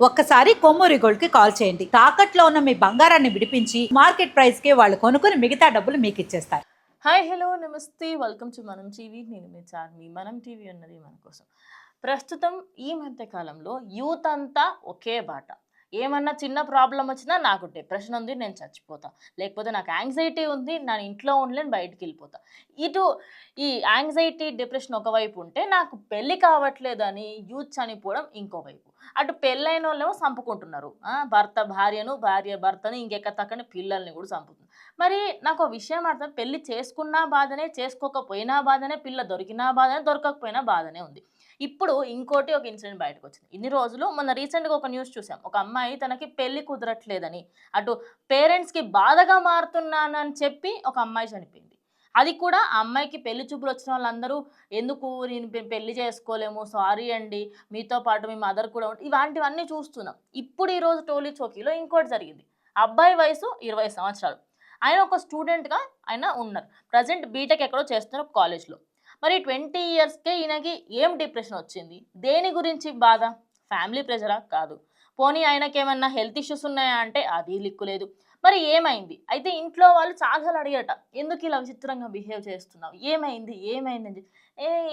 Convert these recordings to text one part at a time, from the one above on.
ఒక్కసారి కొమ్మూరి గోల్డ్ కి కాల్ చేయండి. తాకట్లో ఉన్న మీ బంగారాన్ని విడిపించి మార్కెట్ ప్రైస్ కి వాళ్ళు కొనుక్కుని మిగతా డబ్బులు మీకు ఇచ్చేస్తారు. హాయ్ హలో నమస్తే వెల్కమ్ టు మనం టీవీ. నేను మీ చార్మి. మనం టీవీ ఉన్నది మన కోసం. ప్రస్తుతం ఈ మధ్య కాలంలో యూత్ అంతా ఒకే బాట. ఏమన్నా చిన్న ప్రాబ్లం వచ్చినా నాకు డిప్రెషన్ ఉంది, నేను చచ్చిపోతా, లేకపోతే నాకు యాంగ్జైటీ ఉంది, నేను ఇంట్లో ఉండలేను, బయటికి వెళ్ళిపోతా. ఇటు ఈ యాంగ్జైటీ డిప్రెషన్ ఒకవైపు ఉంటే, నాకు పెళ్ళి కావట్లేదని యూత్ చనిపోవడం ఇంకోవైపు. అటు పెళ్ళైన వాళ్ళేమో చంపుకుంటున్నారు, భర్త భార్యను, భార్య భర్తను, ఇంకెక్కతక్కని పిల్లల్ని కూడా చంపుతుంది. మరి నాకు విషయం అర్థం, పెళ్లి చేసుకున్నా బాధనే, చేసుకోకపోయినా బాధనే, పిల్ల దొరికినా బాధనే, దొరకకపోయినా బాధనే ఉంది. ఇప్పుడు ఇంకోటి ఒక ఇన్సిడెంట్ బయటకు వచ్చింది. ఇన్ని రోజులు మొన్న రీసెంట్గా ఒక న్యూస్ చూసాం. ఒక అమ్మాయి తనకి పెళ్లి కుదరట్లేదని, అటు పేరెంట్స్కి బాధగా మారుతున్నానని చెప్పి ఒక అమ్మాయి చనిపోయింది. అది కూడా ఆ అమ్మాయికి పెళ్లి చూపులు వచ్చిన వాళ్ళందరూ, ఎందుకు నేను పెళ్లి చేసుకోలేము, సారీ అండి, మీతో పాటు మీ మదర్ కూడా ఇలాంటివన్నీ చూస్తున్నాం. ఇప్పుడు ఈరోజు టోలీ చౌకీలో ఇంకోటి జరిగింది. అబ్బాయి వయసు 20 సంవత్సరాలు. ఆయన ఒక స్టూడెంట్గా ఆయన ఉన్నారు. ప్రజెంట్ బీటెక్ ఎక్కడో చేస్తున్నారు కాలేజ్లో. మరి 20 ఇయర్స్కే ఈయనకి ఏం డిప్రెషన్ వచ్చింది? దేని గురించి బాధ? ఫ్యామిలీ ప్రెషరా? కాదు. పోనీ ఆయనకేమన్నా హెల్త్ ఇష్యూస్ ఉన్నాయా అంటే అది లిక్కులేదు. మరి ఏమైంది? అయితే ఇంట్లో వాళ్ళు చాలాసార్లు అడిగారట, ఎందుకు ఇలా విచిత్రంగా బిహేవ్ చేస్తున్నావు, ఏమైంది ఏమైంది?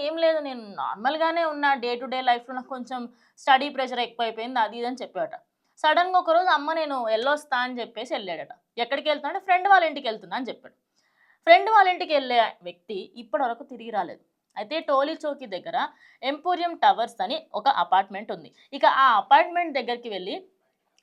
ఏం లేదు, నేను నార్మల్గానే ఉన్నా, డే టు డే లైఫ్లో నాకు కొంచెం స్టడీ ప్రెషర్ ఎక్కువైపోయింది, అది ఇది అని చెప్పాడట. సడన్గా ఒకరోజు అమ్మ నేను వెళ్ళొస్తా అని చెప్పేసి వెళ్ళాడట. ఎక్కడికి వెళ్తున్నా అంటే ఫ్రెండ్ వాళ్ళ ఇంటికి వెళ్తున్నా అని చెప్పాడు. ఫ్రెండ్ వాళ్ళ ఇంటికి వెళ్ళే వ్యక్తి ఇప్పటివరకు తిరిగి రాలేదు. అయితే టోలీ చౌకీ దగ్గర ఎంపోరియం టవర్స్ అని ఒక అపార్ట్మెంట్ ఉంది. ఇక ఆ అపార్ట్మెంట్ దగ్గరికి వెళ్ళి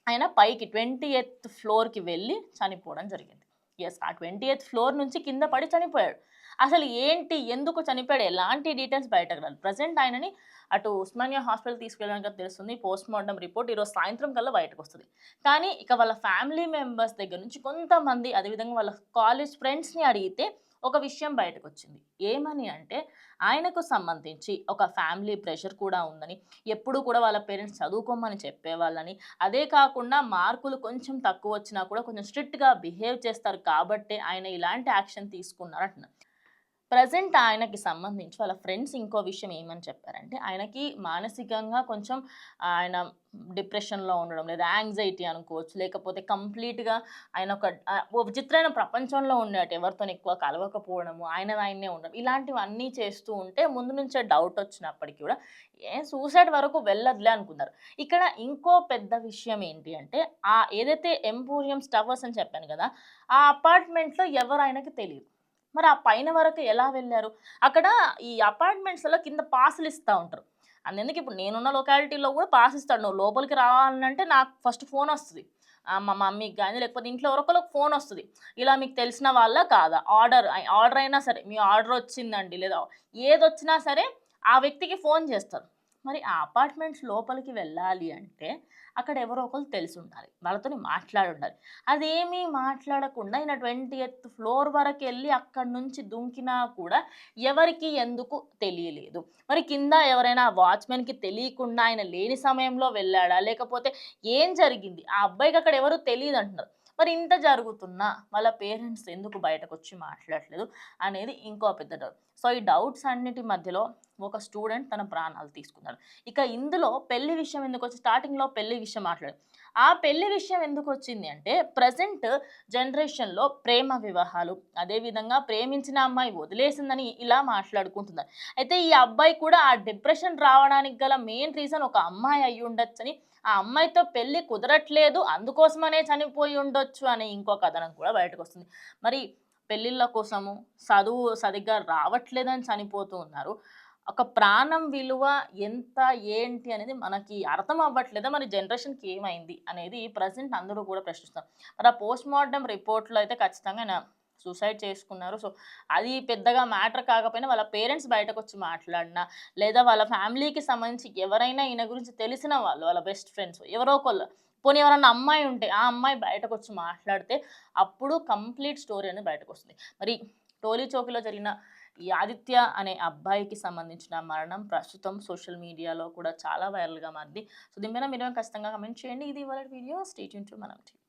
ఆయన పైకి 28th ఫ్లోర్కి వెళ్ళి చనిపోవడం జరిగింది. ఎస్, ఆ 28th ఫ్లోర్ నుంచి కింద పడి చనిపోయాడు. అసలు ఏంటి, ఎందుకు చనిపోయాడు, ఎలాంటి డీటెయిల్స్ బయటకు రాదు. ప్రజెంట్ ఆయనని అటు ఉస్మానియా హాస్పిటల్ తీసుకెళ్ళడానికి తెలుస్తుంది. పోస్ట్ మార్టం రిపోర్ట్ ఈరోజు సాయంత్రం కల్లా బయటకు వస్తుంది. కానీ ఇక వాళ్ళ ఫ్యామిలీ మెంబర్స్ దగ్గర నుంచి కొంతమంది, అదేవిధంగా వాళ్ళ కాలేజ్ ఫ్రెండ్స్ని అడిగితే ఒక విషయం బయటకు వచ్చింది. ఏమని అంటే, ఆయనకు సంబంధించి ఒక ఫ్యామిలీ ప్రెషర్ కూడా ఉందని, ఎప్పుడు కూడా వాళ్ళ పేరెంట్స్ చదువుకోమని చెప్పేవాళ్ళని, అదే కాకుండా మార్కులు కొంచెం తక్కువ వచ్చినా కూడా కొంచెం స్ట్రిక్ట్గా బిహేవ్ చేస్తారు కాబట్టే ఆయన ఇలాంటి యాక్షన్ తీసుకున్నారు అంటున్నారు. ప్రజెంట్ ఆయనకి సంబంధించి వాళ్ళ ఫ్రెండ్స్ ఇంకో విషయం ఏమని చెప్పారంటే, ఆయనకి మానసికంగా కొంచెం ఆయన డిప్రెషన్లో ఉండడం, లేదా యాంగ్జైటీ అనుకోవచ్చు, లేకపోతే కంప్లీట్గా ఆయన ఒక విచిత్రమైన ప్రపంచంలో ఉండేట, ఎవరితో ఎక్కువ కలవకపోవడము, ఆయననే ఉండడం, ఇలాంటివన్నీ చేస్తూ ఉంటే ముందు నుంచే డౌట్ వచ్చినప్పటికీ కూడా సూసైడ్ వరకు వెళ్ళదులే అనుకున్నారు. ఇక్కడ ఇంకో పెద్ద విషయం ఏంటి అంటే, ఏదైతే ఎంపోరియం టవర్స్ అని చెప్పాను కదా, ఆ అపార్ట్మెంట్లో ఎవరు ఆయనకి తెలియదు. మరి ఆ పైన వరకు ఎలా వెళ్ళారు? అక్కడ ఈ అపార్ట్మెంట్స్‌లో కింద పాసులు ఇస్తా ఉంటారు. అందుకే ఇప్పుడు నేనున్న లొకాలిటీలో కూడా పాస్ ఇస్తాడు. నువ్వు లోపలికి రావాలంటే నాకు ఫస్ట్ ఫోనొస్తది. మా మమ్మీకి గాని, లేకపోతే ఇంట్లో ఎవరొకళ్ళకి ఫోనొస్తది. ఇలా మీకు తెలిసిన వాళ్ళా? కాదా? ఆర్డర్ అయినా సరే, మీ ఆర్డర్ వచ్చిందండి, లేదా ఏదొచ్చినా సరే ఆ వ్యక్తికి ఫోన్ చేస్తారు. మరి ఆ అపార్ట్మెంట్స్ లోపలికి వెళ్ళాలి అంటే అక్కడ ఎవరో ఒకళ్ళు తెలిసుండాలి, వాళ్ళతోని మాట్లాడుండాలి. అదేమీ మాట్లాడకుండా ఈయన 20th ఫ్లోర్ వరకెళ్ళి అక్కడి నుంచి దుంకినా కూడా ఎవరికీ ఎందుకు తెలియలేదు. మరి కింద ఎవరైనా వాచ్‌మెన్‌కి తెలియకుండా ఆయన లేని సమయంలో వెళ్ళాడా? లేకపోతే ఏం జరిగింది? ఆ అబ్బాయికి అక్కడ ఎవరు తెలీదంటున్నారు. మరి ఇంత జరుగుతున్నా వాళ్ళ పేరెంట్స్ ఎందుకు బయటకొచ్చి మాట్లాడట్లేదు అనేది ఇంకో పెద్ద డౌట్. సో, ఈ డౌట్స్ అన్నిటి మధ్యలో ఒక స్టూడెంట్ తన ప్రాణాలు తీసుకున్నాడు. ఇక ఇందులో పెళ్లి విషయం ఎందుకొచ్చి, స్టార్టింగ్‌లో పెళ్లి విషయం మాట్లాడాం. ఆ పెళ్లి విషయం ఎందుకొచ్చింది అంటే, ప్రెజెంట్ జనరేషన్‌లో ప్రేమ వివాహాలు, అదేవిధంగా ప్రేమించిన అమ్మాయి వదిలేసిందని ఇలా మాట్లాడుకుంటున్నారు. అయితే ఈ అబ్బాయి కూడా ఆ డిప్రెషన్ రావడానికి గల మెయిన్ రీజన్ ఒక అమ్మాయి అయ్యుండొచ్చని, ఆ అమ్మాయితో పెళ్లి కుదరట్లేదు, అందుకోసమనే చనిపోయి ఉండొచ్చు అనే ఇంకో కథనం కూడా బయటకొస్తుంది. మరి పెళ్ళిళ్ళ కోసము చదువు సరిగ్గా రావట్లేదని చనిపోతూ ఉన్నారు. ఒక ప్రాణం విలువ ఎంత, ఏంటి అనేది మనకి అర్థం అవ్వట్లేదా? మరి జనరేషన్‌కి ఏమైంది అనేది ప్రెజెంట్ అందరూ కూడా ప్రశ్నిస్తున్నారు. మరి ఆ పోస్ట్ మార్టం రిపోర్ట్‌లో అయితే ఖచ్చితంగా ఆయన సూసైడ్ చేసుకున్నారు. సో, అది పెద్దగా మ్యాటర్ కాకపోయినా వాళ్ళ పేరెంట్స్ బయటకొచ్చి మాట్లాడినా, లేదా వాళ్ళ ఫ్యామిలీకి సంబంధించి ఎవరైనా ఈయన గురించి తెలిసిన వాళ్ళు, వాళ్ళ బెస్ట్ ఫ్రెండ్స్ ఎవరో ఒకళ్ళు, పోనీ ఎవరన్నా అమ్మాయి ఉంటే ఆ అమ్మాయి బయటకొచ్చి మాట్లాడితే అప్పుడు కంప్లీట్ స్టోరీ అనేది బయటకొస్తుంది. మరి టోలీ చౌకీలో జరిగిన ఈ ఆదిత్య అనే అబ్బాయికి సంబంధించిన మరణం ప్రస్తుతం సోషల్ మీడియాలో కూడా చాలా వైరల్‌గా మారింది. సో, దీని మీద మీరేమైనా ఖచ్చితంగా కమెంట్ చేయండి. ఇది ఇవాళటి వీడియో. స్టే ట్యూన్ టు మనం టీవీ.